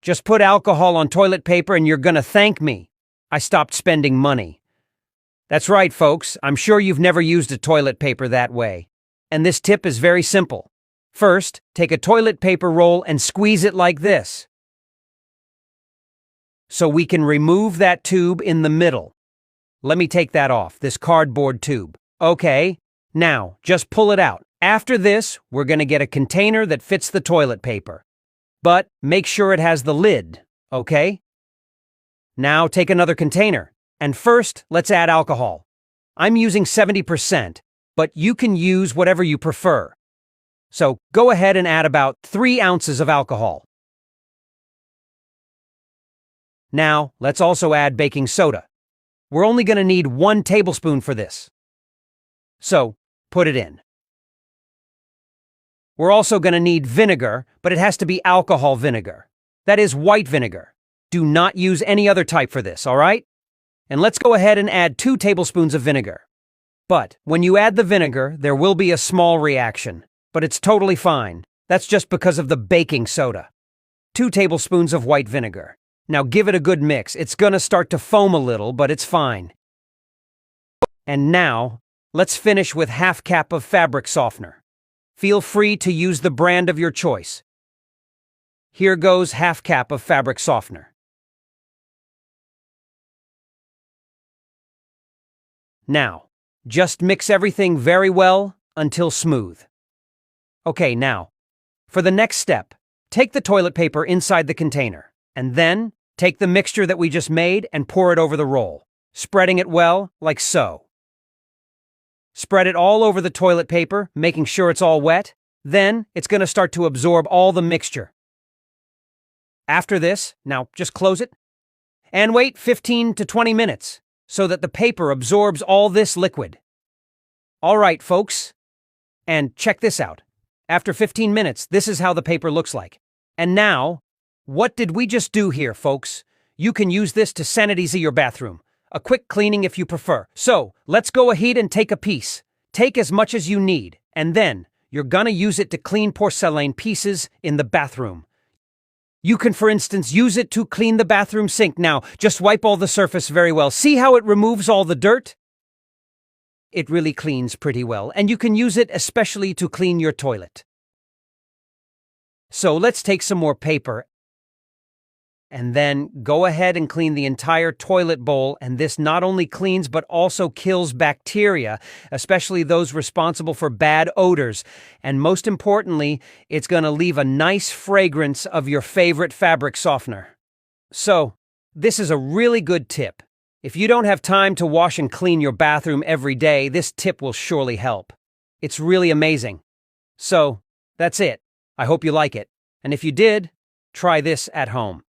Just put alcohol on toilet paper and you're gonna thank me. I stopped spending money. That's right, folks. I'm sure you've never used a toilet paper that way. And this tip is very simple. First, take a toilet paper roll and squeeze it like this, so we can remove that tube in the middle. Let me take that off, this cardboard tube. Okay, now just pull it out. After this, we're going to get a container that fits the toilet paper. But make sure it has the lid, okay? Now take another container, and first, let's add alcohol. I'm using 70%, but you can use whatever you prefer. So go ahead and add about 3 ounces of alcohol. Now, let's also add baking soda. We're only going to need 1 tablespoon for this. So, put it in. We're also going to need vinegar, but it has to be alcohol vinegar. That is white vinegar. Do not use any other type for this, all right? And let's go ahead and add 2 tablespoons of vinegar. But when you add the vinegar, there will be a small reaction. But it's totally fine. That's just because of the baking soda. 2 tablespoons of white vinegar. Now give it a good mix. It's gonna start to foam a little, but it's fine. And now, let's finish with half cup of fabric softener. Feel free to use the brand of your choice. Here goes half cup of fabric softener. Now, just mix everything very well until smooth. Okay, now, for the next step, take the toilet paper inside the container, and then take the mixture that we just made and pour it over the roll, spreading it well, like so. Spread it all over the toilet paper, making sure it's all wet. Then, it's going to start to absorb all the mixture. After this, now just close it, and wait 15 to 20 minutes, so that the paper absorbs all this liquid. All right, folks, and check this out. After 15 minutes, this is how the paper looks like. And now, what did we just do here, folks? You can use this to sanitize your bathroom. A quick cleaning if you prefer. So, let's go ahead and take a piece. Take as much as you need, and then you're gonna use it to clean porcelain pieces in the bathroom. You can, for instance, use it to clean the bathroom sink. Now, just wipe all the surface very well. See how it removes all the dirt? It really cleans pretty well, and you can use it especially to clean your toilet. So let's take some more paper, and then go ahead and clean the entire toilet bowl, and this not only cleans but also kills bacteria, especially those responsible for bad odors. And most importantly, it's going to leave a nice fragrance of your favorite fabric softener. So, this is a really good tip. If you don't have time to wash and clean your bathroom every day, this tip will surely help. It's really amazing. So, that's it. I hope you like it. And if you did, try this at home.